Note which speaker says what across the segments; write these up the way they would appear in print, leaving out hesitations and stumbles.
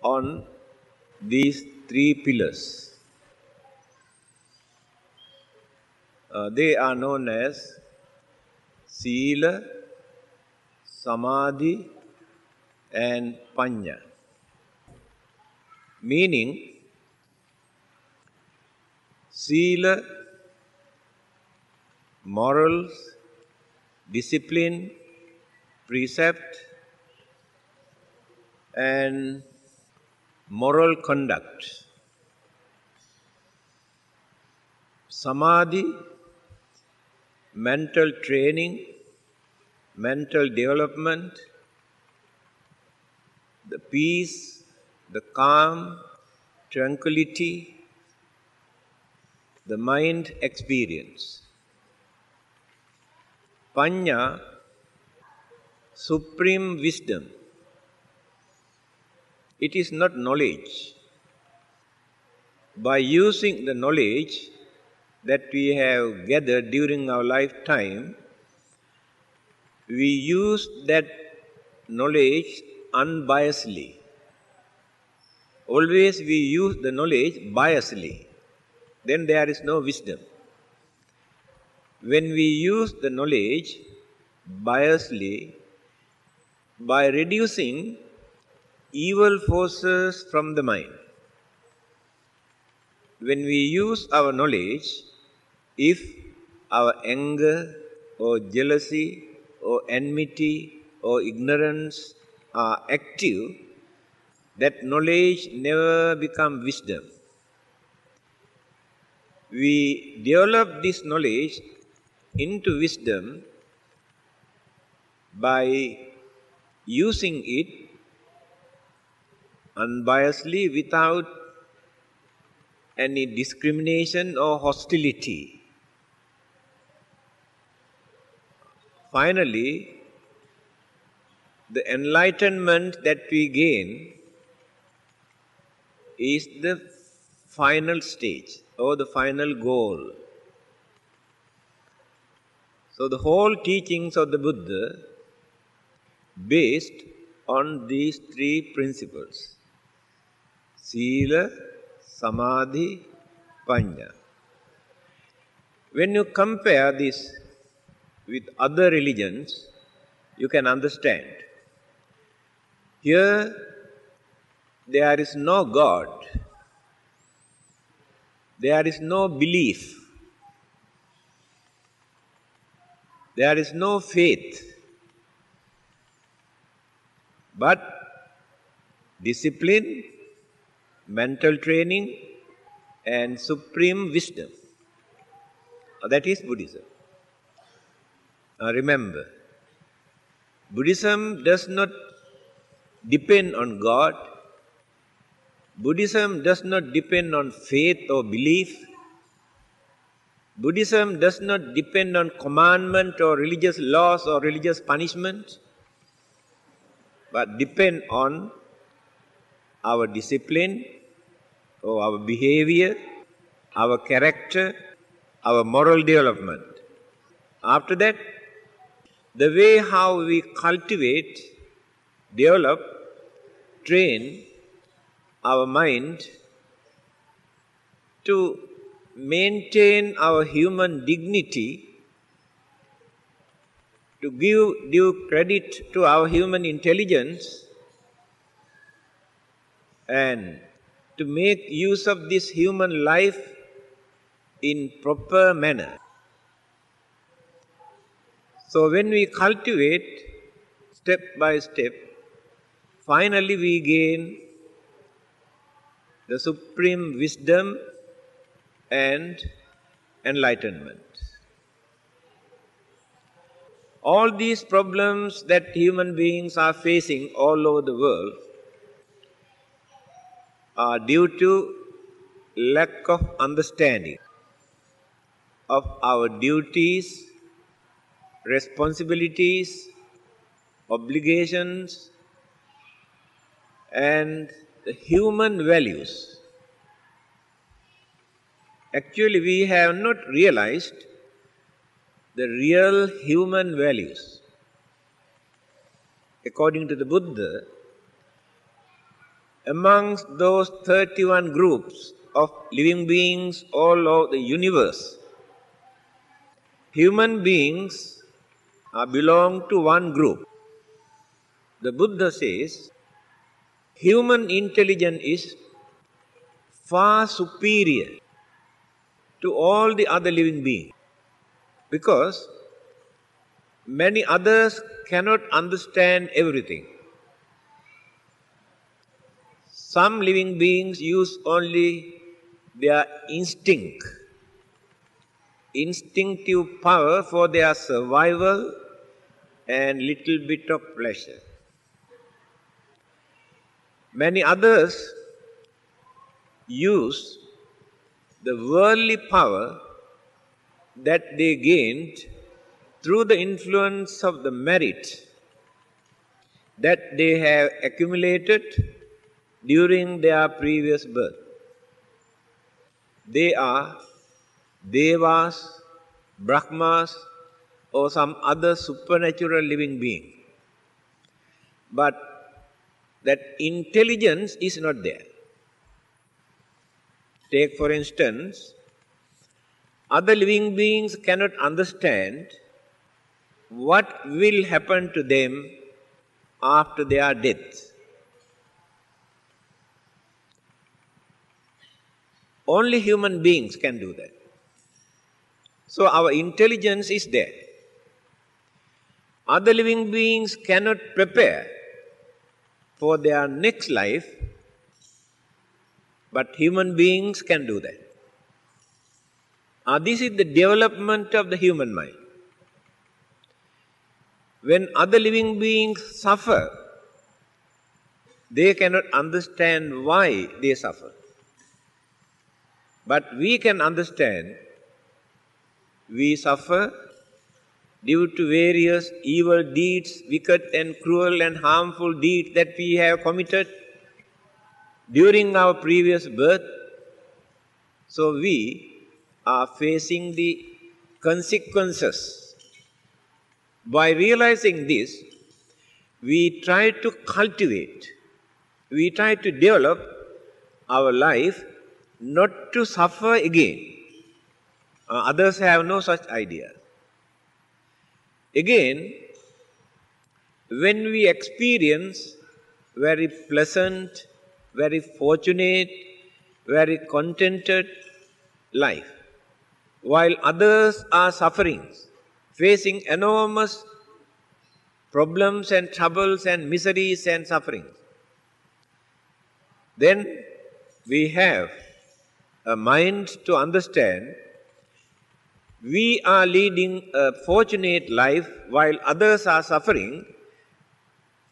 Speaker 1: on these three pillars. They are known as Sila, Samadhi and Panya. Meaning, Sila, morals, discipline, precept and moral conduct. Samadhi, mental training, mental development, the peace, the calm, tranquility, the mind experience. Panya, supreme wisdom. It is not knowledge. By using the knowledge that we have gathered during our lifetime, we use that knowledge unbiasedly. Always we use the knowledge biasedly. Then there is no wisdom. When we use the knowledge biasedly, by reducing evil forces from the mind, when we use our knowledge, if our anger or jealousy or enmity or ignorance are active, that knowledge never becomes wisdom. We develop this knowledge into wisdom by using it unbiasedly without any discrimination or hostility. Finally, the enlightenment that we gain is the final stage or the final goal. So the whole teachings of the Buddha based on these three principles: Sila, Samadhi, Panya. When you compare this with other religions, you can understand. Here, there is no God. There is no belief. There is no faith. But discipline, mental training, and supreme wisdom. That is Buddhism. Remember, Buddhism does not depend on God. Buddhism does not depend on faith or belief. Buddhism does not depend on commandment or religious laws or religious punishment, but depend on our discipline or our behavior, our character, our moral development. After that, the way how we cultivate, develop, train our mind to maintain our human dignity, to give due credit to our human intelligence, and to make use of this human life in proper manner. So when we cultivate step by step, finally we gain the supreme wisdom and enlightenment. All these problems that human beings are facing all over the world are due to lack of understanding of our duties, responsibilities, obligations, and the human values. Actually, we have not realized the real human values. According to the Buddha, amongst those 31 groups of living beings all over the universe, human beings belong to one group. The Buddha says human intelligence is far superior to all the other living beings because many others cannot understand everything. Some living beings use only their instinctive power for their survival and little bit of pleasure. Many others use the worldly power that they gained through the influence of the merit that they have accumulated during their previous birth. They are devas, brahmas, or some other supernatural living being. But that intelligence is not there. Take, for instance, other living beings cannot understand what will happen to them after their death. Only human beings can do that. So our intelligence is there. Other living beings cannot prepare for their next life, but human beings can do that. This is the development of the human mind. When other living beings suffer, they cannot understand why they suffer. But we can understand we suffer due to various evil deeds, wicked and cruel and harmful deeds that we have committed during our previous birth. So we are facing the consequences. By realizing this, we try to cultivate, we try to develop our life not to suffer again. Others have no such idea. Again, when we experience very pleasant, very fortunate, very contented life, while others are suffering, facing enormous problems and troubles and miseries and sufferings, then we have a mind to understand we are leading a fortunate life while others are suffering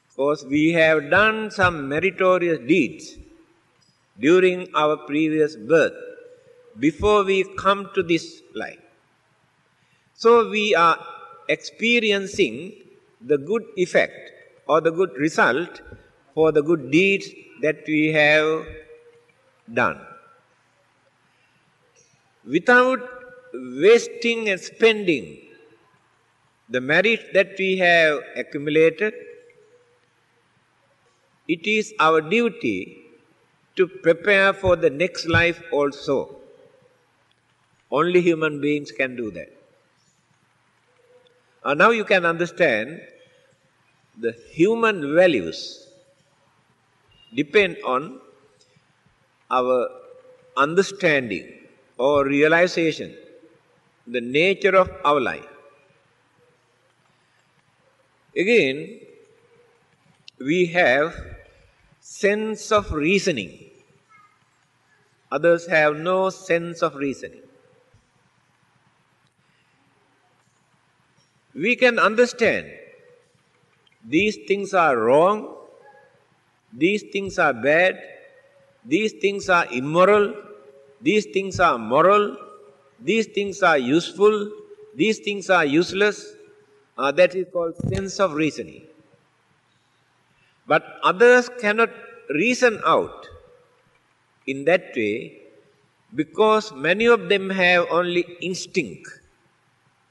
Speaker 1: because we have done some meritorious deeds during our previous birth before we come to this life. So we are experiencing the good effect or the good result for the good deeds that we have done. Without wasting and spending the merit that we have accumulated, it is our duty to prepare for the next life also. Only human beings can do that. Now you can understand the human values depend on our understanding or realization, the nature of our life. Again, we have sense of reasoning. Others have no sense of reasoning. We can understand these things are wrong, these things are bad, these things are immoral, these things are moral, these things are useful, these things are useless. That is called sense of reasoning. But others cannot reason out in that way because many of them have only instinct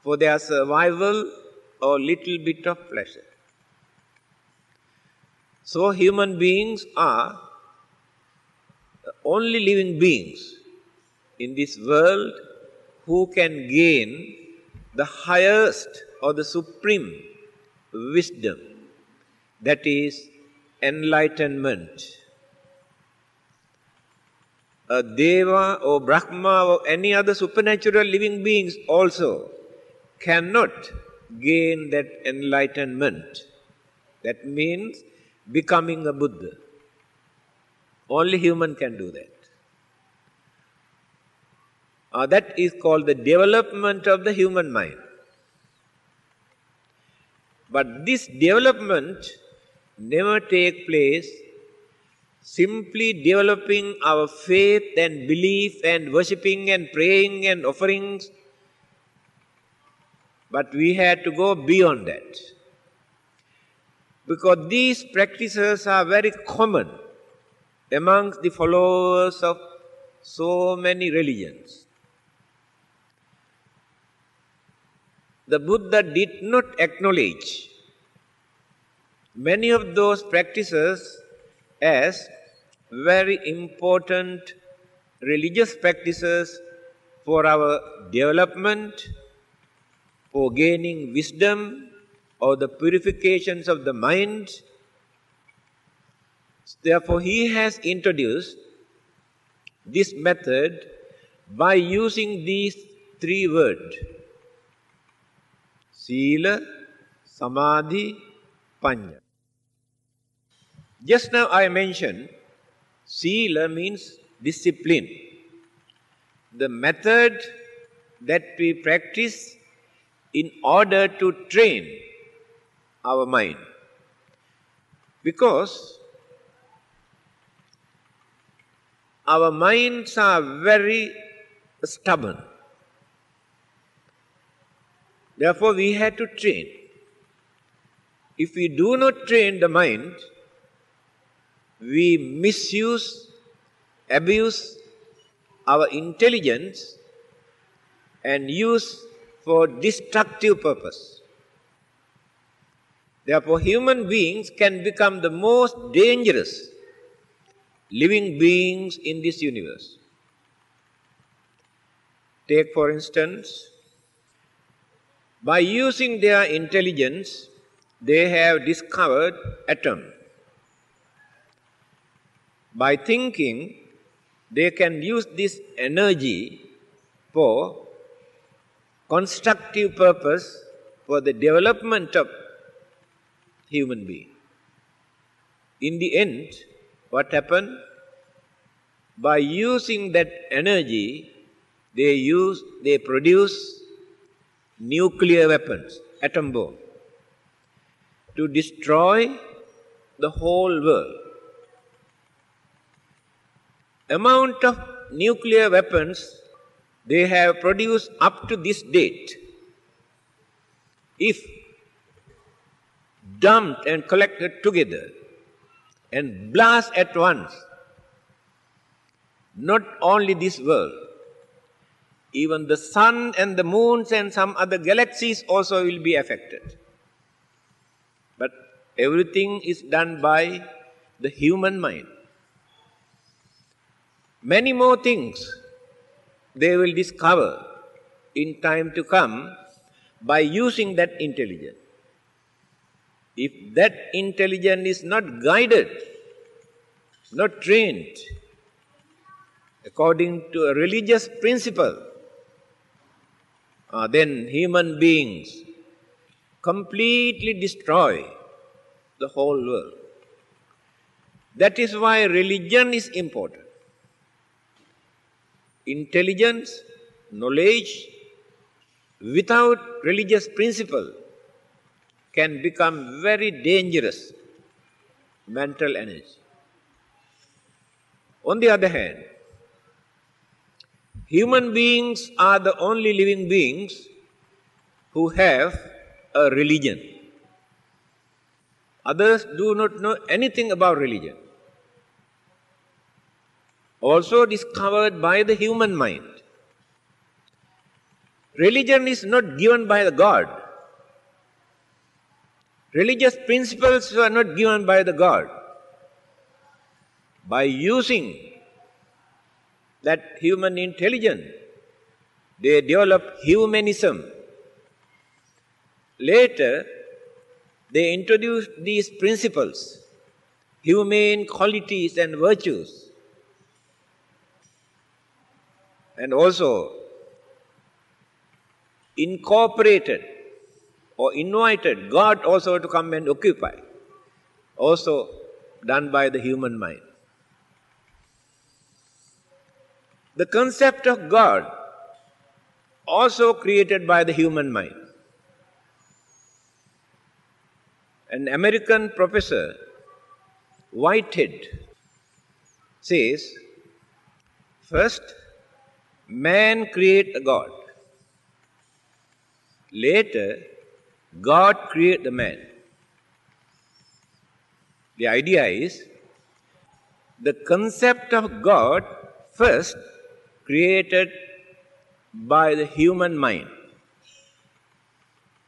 Speaker 1: for their survival or little bit of pleasure. So human beings are only living beings in this world who can gain the highest or the supreme wisdom, that is enlightenment. A Deva or Brahma or any other supernatural living beings also cannot gain that enlightenment. That means becoming a Buddha. Only human can do that. That is called the development of the human mind. But this development never takes place simply developing our faith and belief and worshipping and praying and offerings. But we had to go beyond that. Because these practices are very common amongst the followers of so many religions. The Buddha did not acknowledge many of those practices as very important religious practices for our development, for gaining wisdom, or the purifications of the mind. Therefore, he has introduced this method by using these three words: Sila, Samadhi, Panya. Just now I mentioned Sila means discipline. The method that we practice in order to train our mind. Because our minds are very stubborn. Therefore, we have to train. If we do not train the mind, we misuse, abuse our intelligence and use for destructive purpose. Therefore, human beings can become the most dangerous living beings in this universe. Take, for instance, by using their intelligence, they have discovered atom. By thinking, they can use this energy for constructive purpose for the development of human being. In the end, what happened? By using that energy, they produce nuclear weapons, atom bomb, to destroy the whole world. Amount of nuclear weapons they have produced up to this date, if dumped and collected together and blast at once, not only this world, even the sun and the moons and some other galaxies also will be affected. But everything is done by the human mind. Many more things they will discover in time to come by using that intelligence. If that intelligence is not guided, not trained according to a religious principle, then human beings completely destroy the whole world. That is why religion is important. Intelligence, knowledge, without religious principle can become very dangerous mental energy. On the other hand, human beings are the only living beings who have a religion. Others do not know anything about religion. Also discovered by the human mind. Religion is not given by the God. Religious principles are not given by the God. By using that human intelligence. They developed humanism. Later, they introduced these principles, humane qualities and virtues, and also incorporated or invited God also to come and occupy, also done by the human mind. The concept of God also created by the human mind. An American professor, Whitehead, says, first, man create a God. Later, God create the man. The idea is, the concept of God first created by the human mind.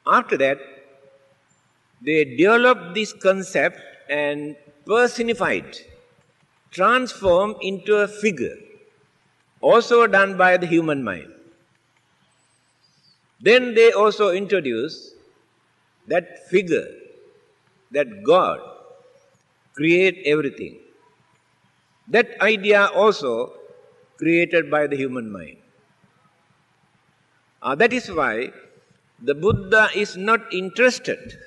Speaker 1: After that, they developed this concept and personified, transformed into a figure, also done by the human mind. Then they also introduced that figure, that God create everything. That idea also created by the human mind. That is why the Buddha is not interested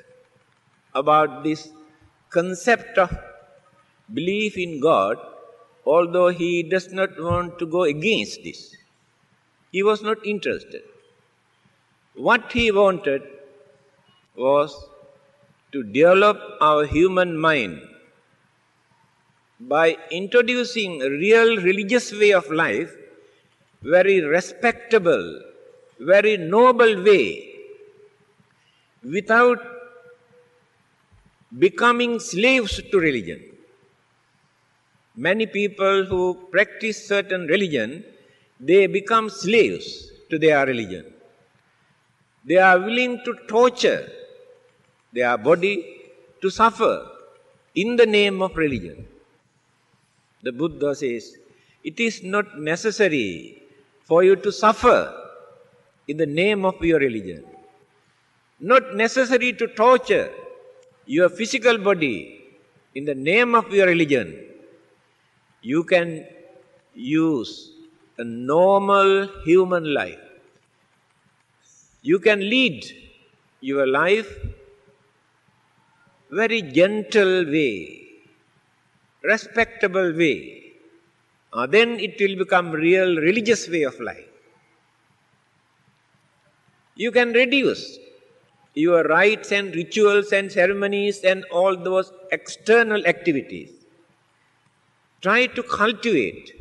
Speaker 1: about this concept of belief in God, although he does not want to go against this. He was not interested. What he wanted was to develop our human mind by introducing a real religious way of life, very respectable, very noble way, without becoming slaves to religion. Many people who practice certain religion, they become slaves to their religion. They are willing to torture their body, to suffer in the name of religion. The Buddha says, it is not necessary for you to suffer in the name of your religion. Not necessary to torture your physical body in the name of your religion. You can use a normal human life. You can lead your life very gentle way, respectable way. Then it will become real religious way of life. You can reduce your rites and rituals and ceremonies and all those external activities. Try to cultivate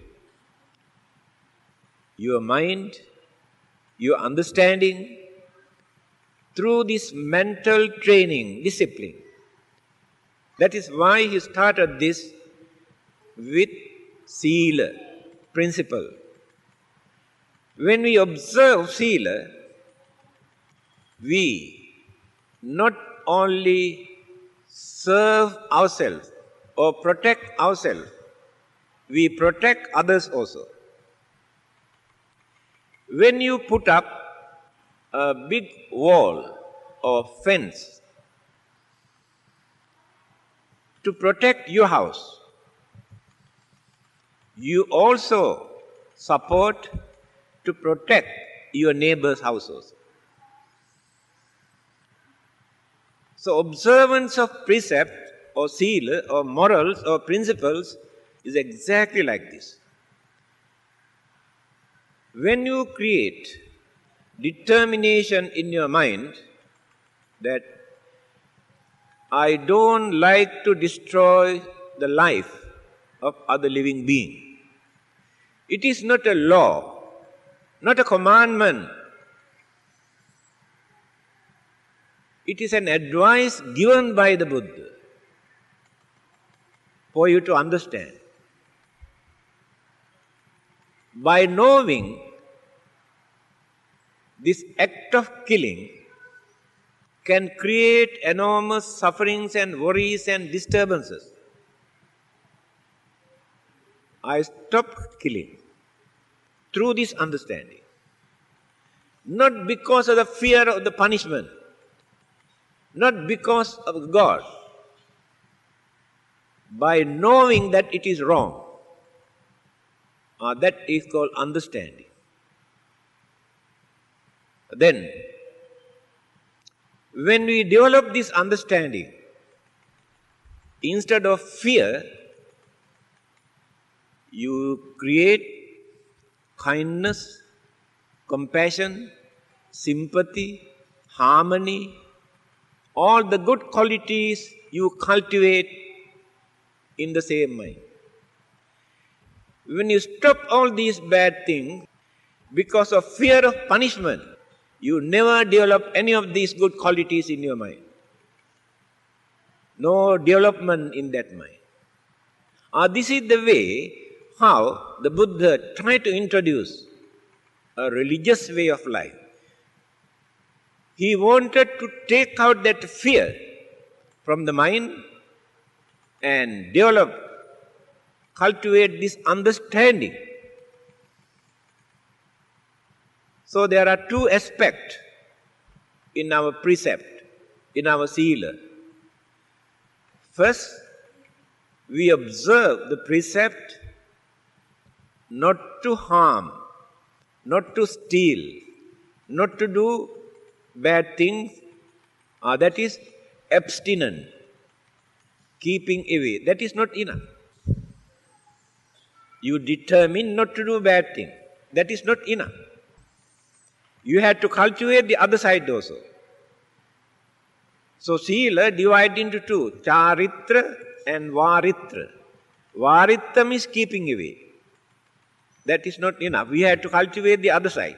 Speaker 1: your mind, your understanding through this mental training, discipline. That is why he started this with Sila principle. When we observe Sila, we not only serve ourselves or protect ourselves, we protect others also. When you put up a big wall or fence to protect your house, you also support to protect your neighbor's house also. So observance of precept or sila or morals or principles is exactly like this. When you create determination in your mind that I don't like to destroy the life of other living being, it is not a law, not a commandment. It is an advice given by the Buddha for you to understand. By knowing this act of killing can create enormous sufferings and worries and disturbances, I stop killing. through this understanding. Not because of the fear of the punishment, not because of God, by knowing that it is wrong. That is called understanding. Then, when we develop this understanding, instead of fear, you create kindness, compassion, sympathy, harmony, all the good qualities you cultivate in the same mind. When you stop all these bad things because of fear of punishment, you never develop any of these good qualities in your mind. No development in that mind. This is the way how the Buddha tried to introduce a religious way of life. He wanted to take out that fear from the mind and cultivate this understanding. So there are two aspects in our precept, in our sila. First, we observe the precept not to harm, not to steal, not to do bad things. That is abstinent, keeping away. That is not enough. You determine not to do bad things. That is not enough. You have to cultivate the other side also. So sila divided into two, charitra and varitra. Varitra means keeping away. That is not enough. We have to cultivate the other side.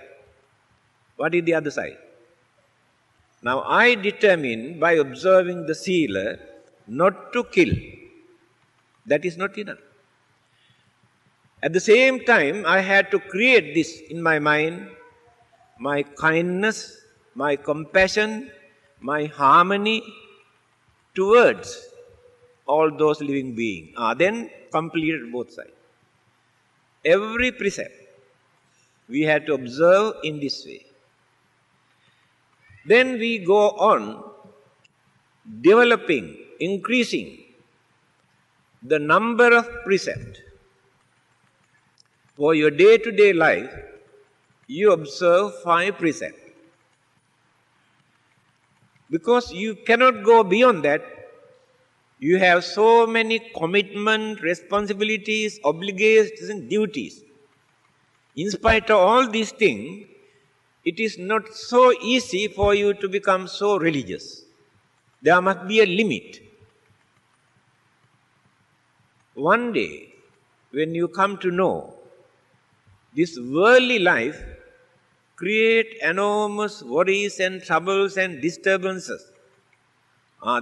Speaker 1: What is the other side? Now I determine by observing the sila not to kill. That is not enough. At the same time, I had to create this in my mind, my kindness, my compassion, my harmony towards all those living beings. Then completed both sides. Every precept we had to observe in this way. Then we go on developing, increasing the number of precepts. For your day-to-day life, you observe 5 precepts. Because you cannot go beyond that. You have so many commitments, responsibilities, obligations, and duties. In spite of all these things, it is not so easy for you to become so religious. There must be a limit. One day, when you come to know this worldly life create enormous worries and troubles and disturbances,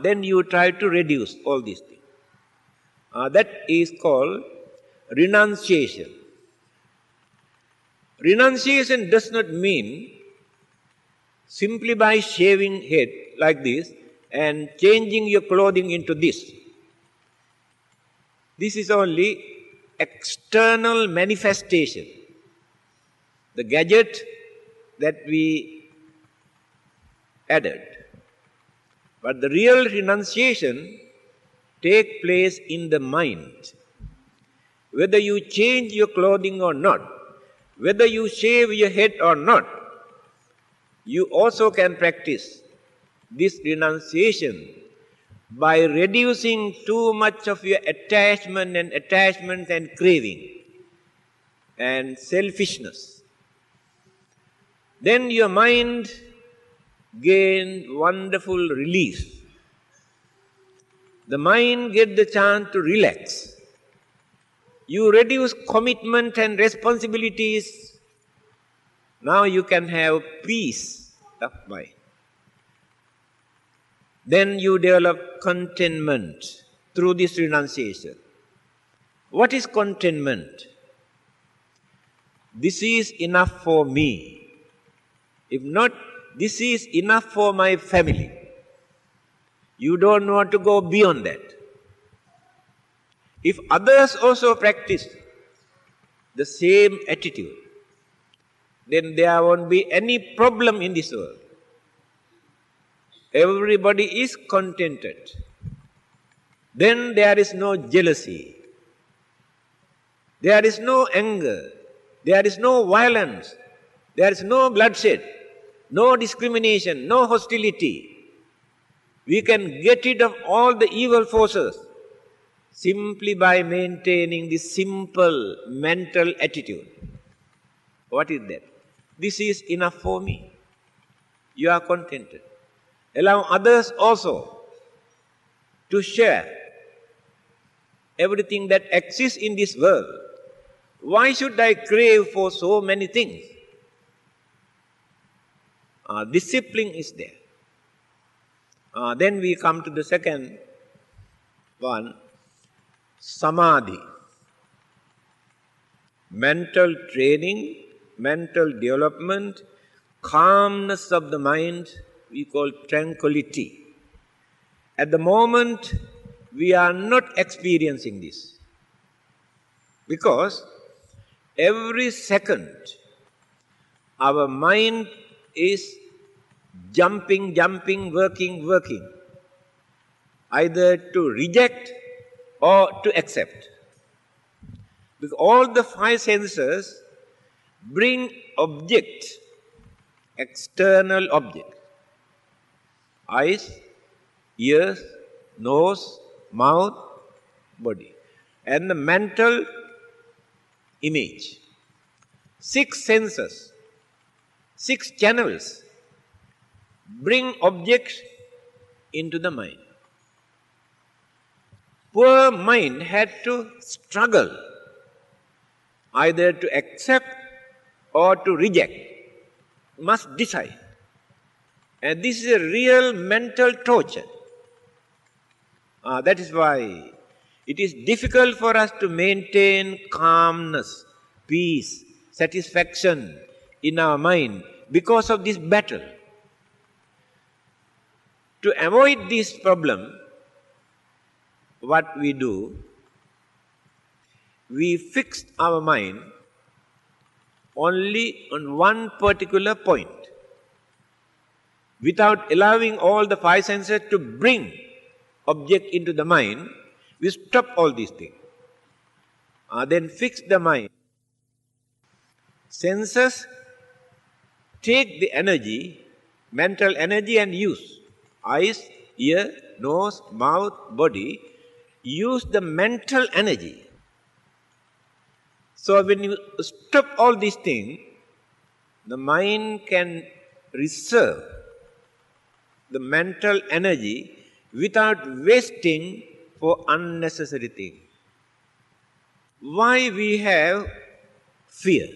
Speaker 1: then you try to reduce all these things. That is called renunciation. Renunciation does not mean simply by shaving head like this and changing your clothing into this. This is only external manifestation. The gadget that we added. But the real renunciation takes place in the mind. Whether you change your clothing or not, whether you shave your head or not, you also can practice this renunciation by reducing too much of your attachment and craving and selfishness. Then your mind gains wonderful relief. The mind gets the chance to relax. You reduce commitment and responsibilities. Now you can have peace of mind. Then you develop contentment through this renunciation. What is contentment? This is enough for me. If not, this is enough for my family. You don't want to go beyond that. If others also practice the same attitude, then there won't be any problem in this world. Everybody is contented. Then there is no jealousy. There is no anger. There is no violence. There is no bloodshed, no discrimination, no hostility. We can get rid of all the evil forces simply by maintaining this simple mental attitude. What is that? This is enough for me. You are contented. Allow others also to share everything that exists in this world. Why should I crave for so many things? Discipline is there. Then we come to the second one, samadhi. Mental training, mental development, calmness of the mind, we call tranquility. At the moment, we are not experiencing this. Because every second, our mind is jumping, working, either to reject or to accept. Because all the five senses bring object, external object. Eyes, ears, nose, mouth, body. And the mental image. 6 senses, 6 channels bring objects into the mind. Poor mind had to struggle either to accept or to reject. Must decide. And this is a real mental torture. That is why it is difficult for us to maintain calmness, peace, satisfaction in our mind because of this battle. To avoid this problem, what we do, we fix our mind only on one particular point, without allowing all the 5 senses to bring object into the mind. We stop all these things. Then fix the mind. Senses take the energy, mental energy, and use. Eyes, ear, nose, mouth, body, use the mental energy. So when you stop all these things, the mind can reserve the mental energy without wasting for unnecessary things. Why we have fear?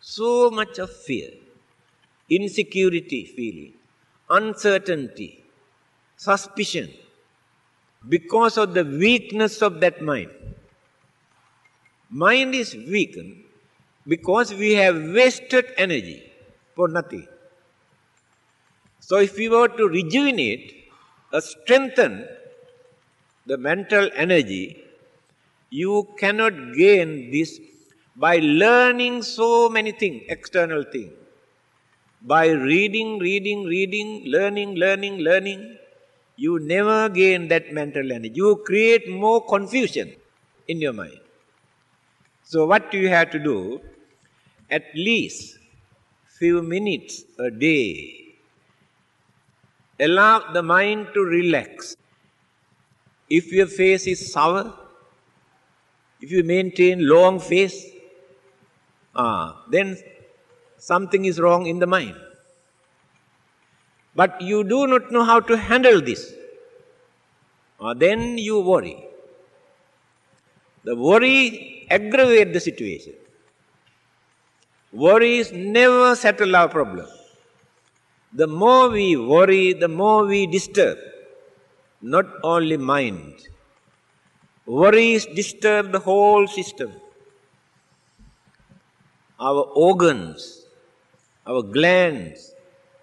Speaker 1: So much of fear, insecurity feeling, uncertainty, suspicion, because of the weakness of that mind. Mind is weakened because we have wasted energy for nothing. So if we were to rejuvenate or strengthen the mental energy, you cannot gain this by learning so many things, external things. By reading, learning, you never gain that mental energy. You create more confusion in your mind. So what you have to do, at least few minutes a day, allow the mind to relax. If your face is sour, if you maintain long face, then something is wrong in the mind. But you do not know how to handle this. Then you worry. The worry aggravates the situation. Worries never settle our problem. The more we worry, the more we disturb. Not only mind. Worries disturb the whole system. Our organs, our glands,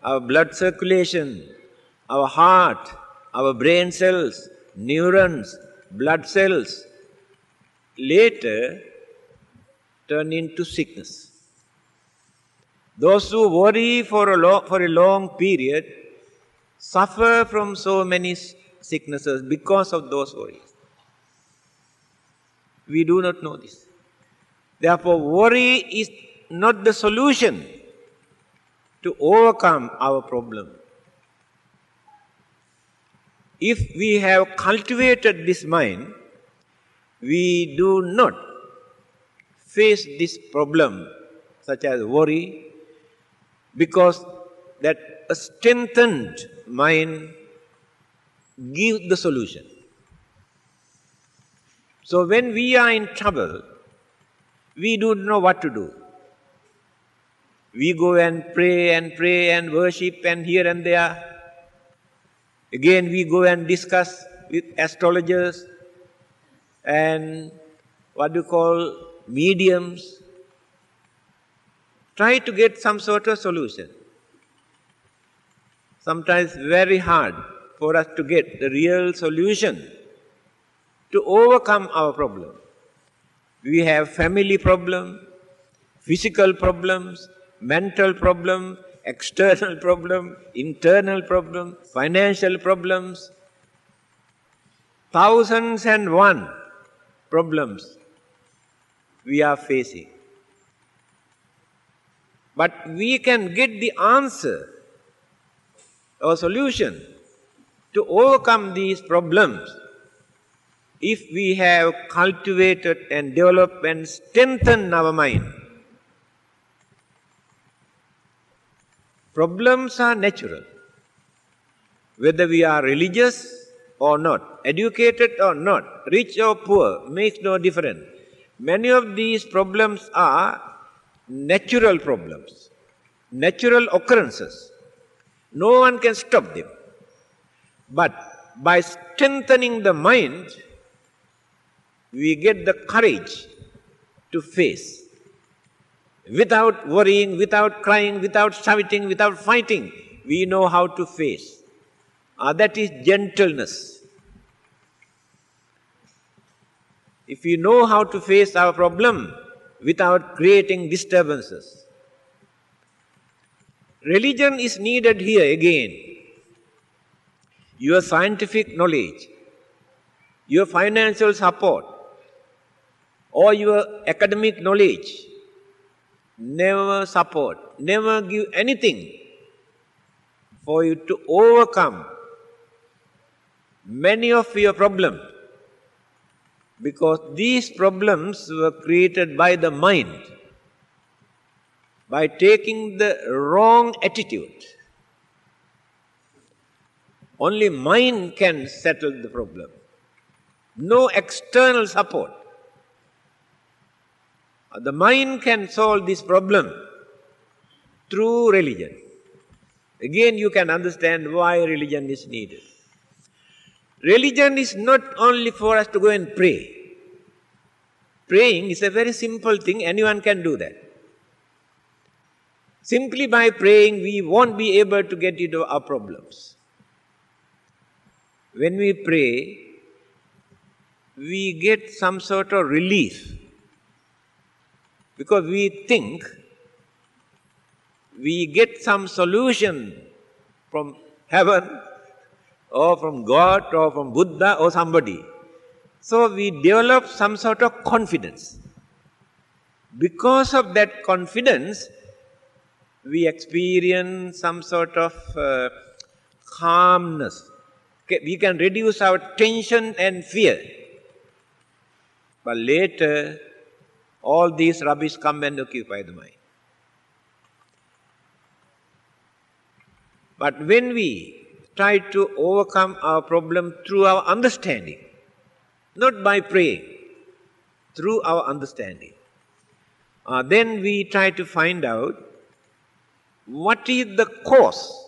Speaker 1: our blood circulation, our heart, our brain cells, neurons, blood cells, later turn into sickness. Those who worry for a long period suffer from so many sicknesses because of those worries. We do not know this. Therefore, worry is not the solution to overcome our problem. If we have cultivated this mind, we do not face this problem, such as worry, because that a strengthened mind gives the solution. So when we are in trouble, we don't know what to do. We go and pray and worship and here and there. Again we go and discuss with astrologers and mediums. Try to get some sort of solution. Sometimes very hard for us to get the real solution to overcome our problem. We have family problems, physical problems, mental problems, external problems, internal problems, financial problems, 1,001 problems we are facing. But we can get the answer or solution to overcome these problems if we have cultivated and developed and strengthened our mind. Problems are natural. Whether we are religious or not, educated or not, rich or poor, makes no difference. Many of these problems are natural problems, natural occurrences. No one can stop them. But by strengthening the mind, we get the courage to face. Without worrying, without crying, without shouting, without fighting, we know how to face. That is gentleness. If we know how to face our problem without creating disturbances. Religion is needed here again. Your scientific knowledge, your financial support, or your academic knowledge never support, never give anything for you to overcome many of your problems, because these problems were created by the mind, by taking the wrong attitude. Only mind can settle the problem. No external support. The mind can solve this problem through religion. Again, you can understand why religion is needed. Religion is not only for us to go and pray. Praying is a very simple thing, anyone can do that. Simply by praying, we won't be able to get rid of our problems. When we pray, we get some sort of relief. Because we think we get some solution from heaven or from God or from Buddha or somebody. So we develop some sort of confidence. Because of that confidence, we experience some sort of calmness. We can reduce our tension and fear. But later, all these rubbish come and occupy the mind. But when we try to overcome our problem through our understanding, not by praying, through our understanding, then we try to find out what is the cause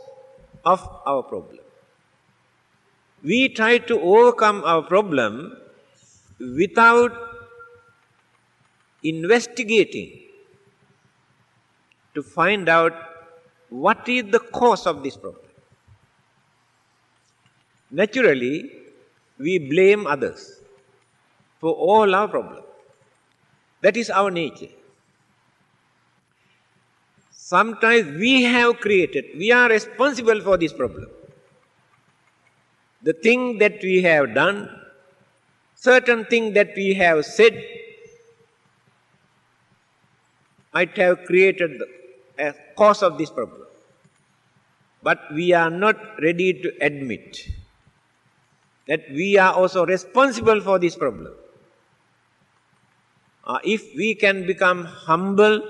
Speaker 1: of our problem. We try to overcome our problem without investigating to find out what is the cause of this problem. Naturally, we blame others for all our problems. That is our nature. Sometimes we have created, we are responsible for this problem. The thing that we have done, certain thing that we have said, might have created a cause of this problem. But we are not ready to admit that we are also responsible for this problem. If we can become humble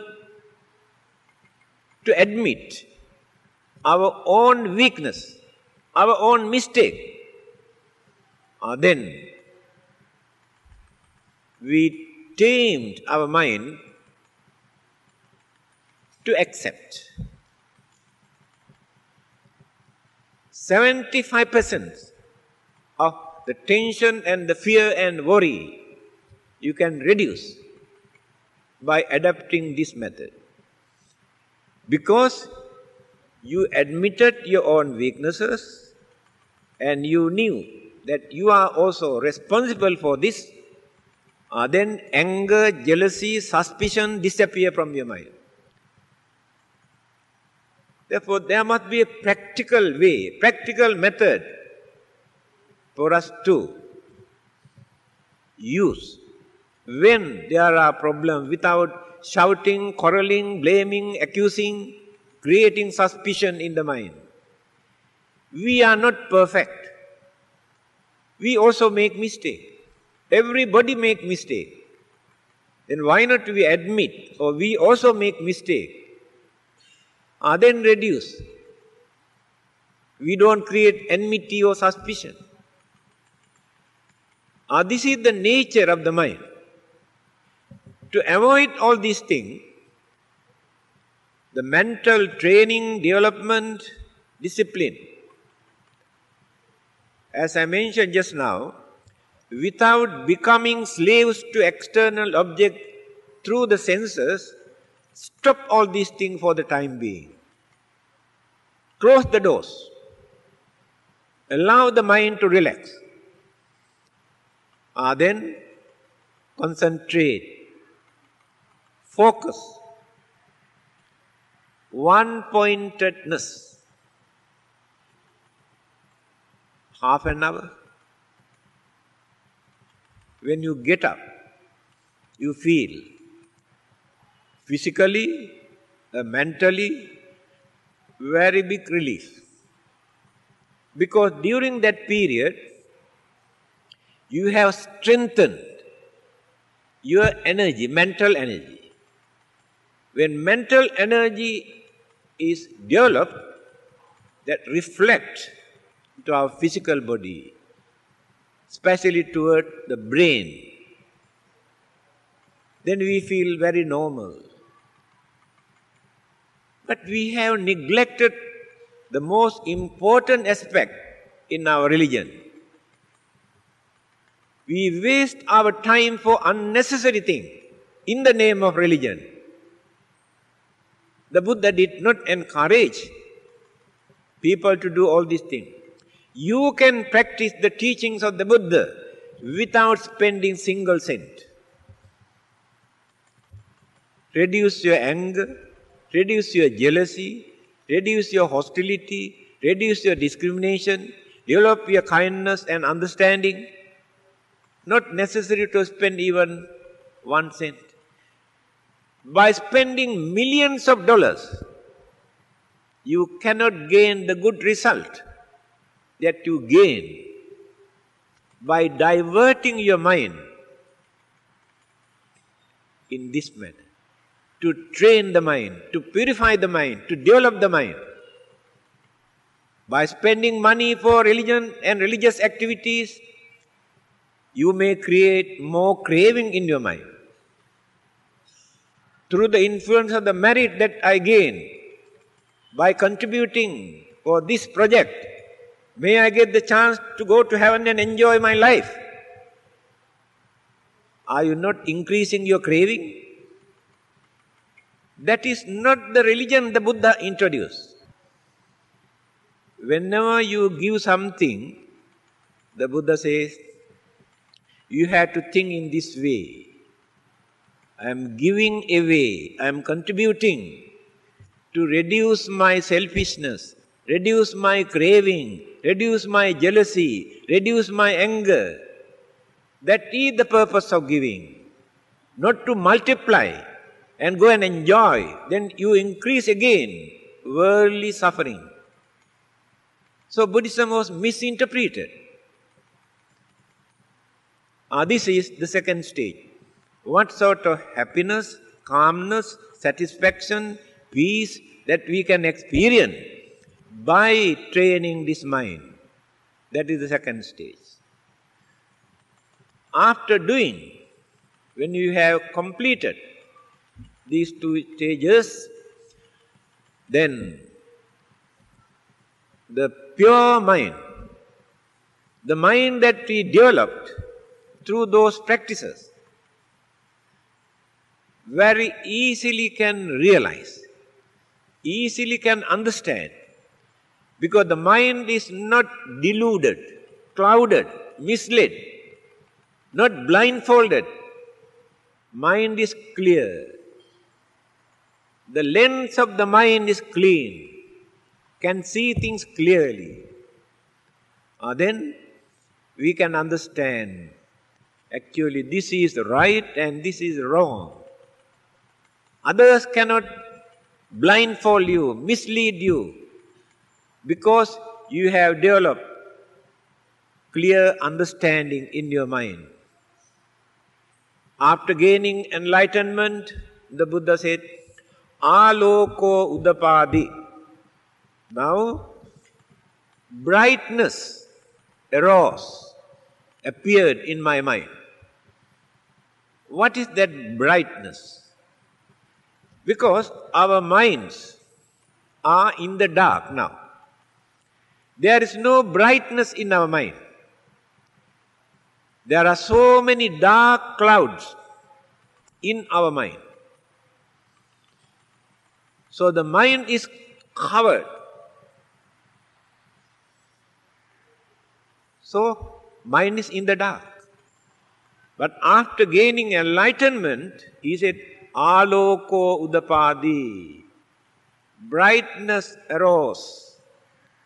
Speaker 1: to admit our own weakness, our own mistake, then we tamed our mind to accept. 75% of the tension and the fear and worry you can reduce by adopting this method. Because you admitted your own weaknesses and you knew that you are also responsible for this, then anger, jealousy, suspicion disappear from your mind. Therefore, there must be a practical way, practical method for us to use when there are problems without shouting, quarreling, blaming, accusing, creating suspicion in the mind. We are not perfect. We also make mistakes. Everybody make mistake. Then why not we admit, or we also make mistake? Then reduce. We don't create enmity or suspicion. This is the nature of the mind. To avoid all these things, the mental training, development, discipline, as I mentioned just now, without becoming slaves to external object through the senses, stop all these things for the time being. Close the doors. Allow the mind to relax. Then concentrate. Focus. One-pointedness. Half an hour. When you get up, you feel physically, mentally, very big relief. Because during that period, you have strengthened your energy, mental energy. When mental energy is developed, that reflects to our physical body, especially toward the brain, then we feel very normal. But we have neglected the most important aspect in our religion. We waste our time for unnecessary things in the name of religion. The Buddha did not encourage people to do all these things. You can practice the teachings of the Buddha without spending single cent. Reduce your anger, reduce your jealousy, reduce your hostility, reduce your discrimination, develop your kindness and understanding. Not necessary to spend even 1 cent. By spending millions of dollars, you cannot gain the good result that you gain by diverting your mind in this manner. To train the mind, to purify the mind, to develop the mind. By spending money for religion and religious activities, you may create more craving in your mind. Through the influence of the merit that I gain by contributing for this project, may I get the chance to go to heaven and enjoy my life. Are you not increasing your craving? That is not the religion the Buddha introduced. Whenever you give something, the Buddha says, you have to think in this way. I am giving away, I am contributing to reduce my selfishness, reduce my craving, reduce my jealousy, reduce my anger. That is the purpose of giving. Not to multiply and go and enjoy. Then you increase again worldly suffering. So Buddhism was misinterpreted. This is the second stage. What sort of happiness, calmness, satisfaction, peace that we can experience by training this mind. That is the second stage. After doing, when you have completed these two stages, then the pure mind, the mind that we developed through those practices, very easily can realize, easily can understand, because the mind is not deluded, clouded, misled, not blindfolded. Mind is clear. The lens of the mind is clean, can see things clearly. Then we can understand, actually this is right and this is wrong. Others cannot blindfold you, mislead you, because you have developed clear understanding in your mind. After gaining enlightenment, the Buddha said, Aloko udapadi. Now, brightness arose, appeared in my mind. What is that brightness? Because our minds are in the dark now. There is no brightness in our mind. There are so many dark clouds in our mind. So the mind is covered. So mind is in the dark. But after gaining enlightenment, he said, Aloko udapadi. Brightness arose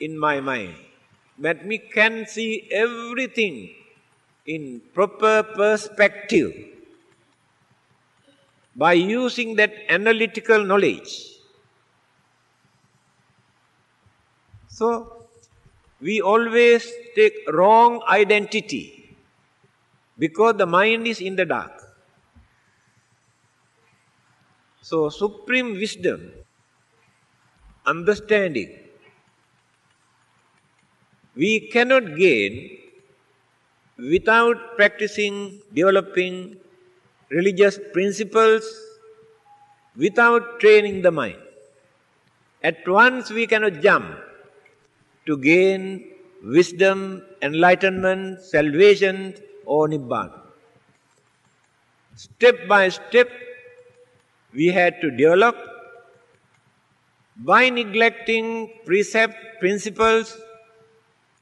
Speaker 1: in my mind. That me can see everything in proper perspective by using that analytical knowledge. So, we always take wrong identity because the mind is in the dark. So, supreme wisdom, understanding, we cannot gain without practicing, developing religious principles, without training the mind. At once we cannot jump to gain wisdom, enlightenment, salvation or Nibbana. Step by step we had to develop. By neglecting precept, principles,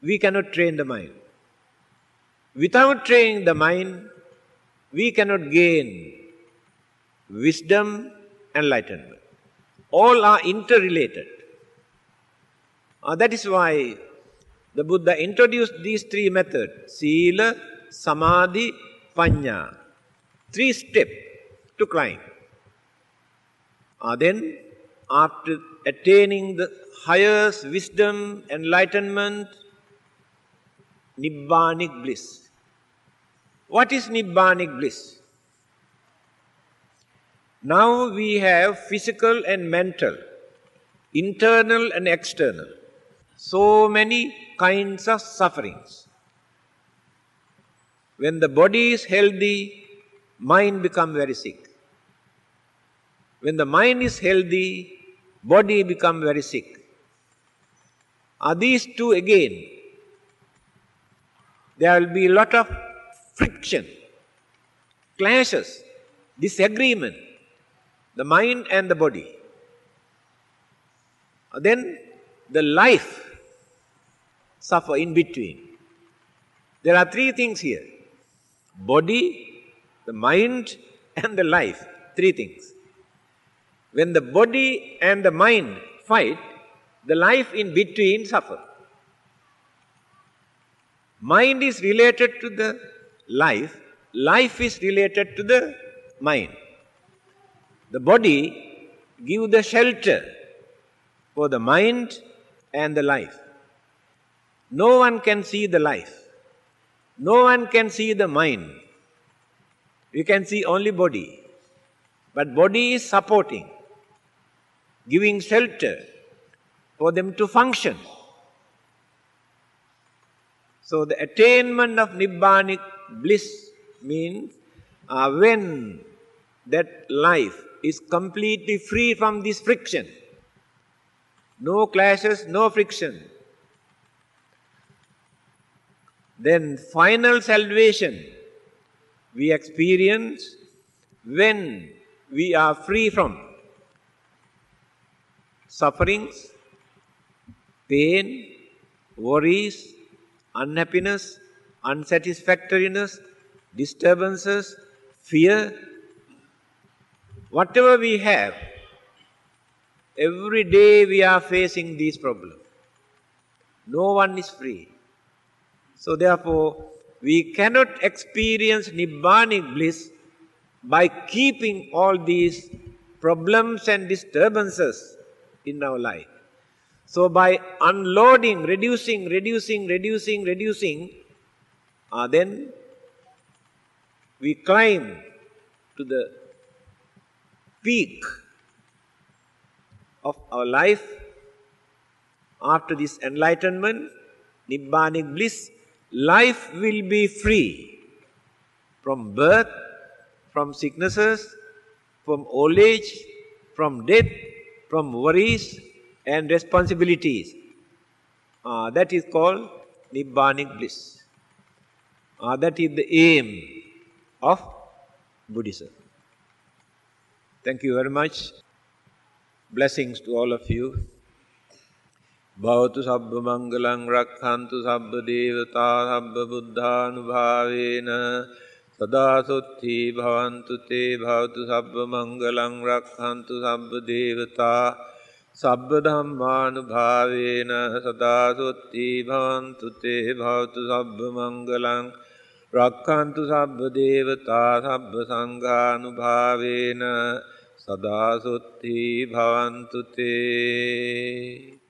Speaker 1: we cannot train the mind. Without training the mind, we cannot gain wisdom, enlightenment. All are interrelated. That is why the Buddha introduced these three methods, Sila, Samadhi, Panya. 3 steps to climb. Then, after attaining the highest wisdom, enlightenment, Nibbanic bliss. What is Nibbanic bliss? Now we have physical and mental, internal and external. So many kinds of sufferings. When the body is healthy, mind becomes very sick. When the mind is healthy, body becomes very sick. These two again, there will be a lot of friction, clashes, disagreement, the mind and the body. Then the life suffer in between. There are 3 things here. Body, the mind and the life. 3 things. When the body and the mind fight, the life in between suffers. Mind is related to the life, life is related to the mind. The body gives the shelter for the mind and the life. No one can see the life. No one can see the mind. You can see only body. But body is supporting, giving shelter for them to function. So the attainment of Nibbanic bliss means when that life is completely free from this friction. No clashes, no friction. Then final salvation we experience when we are free from sufferings, pain, worries, unhappiness, unsatisfactoriness, disturbances, fear. Whatever we have, every day we are facing these problems. No one is free. So therefore, we cannot experience Nibbanic bliss by keeping all these problems and disturbances in our life. So by unloading, reducing, then we climb to the peak of our life. After this enlightenment, Nibbanic bliss, life will be free from birth, from sicknesses, from old age, from death, from worries and responsibilities. That is called Nibbanic bliss. That is the aim of Buddhism. Thank you very much. Blessings to all of you. Bhavatu sabba mangalang rakkhantu sabba devata sabba buddhanubhavena sada sutti bhavantu te bhavatu sabba mangalang rakkhantu sabba devata sabba dhammanubhavena sada sutti bhavantu te bhavatu sabba mangalang rakkhantu sabba devata sabba sanghanubhavena sada sutti bhavantu te.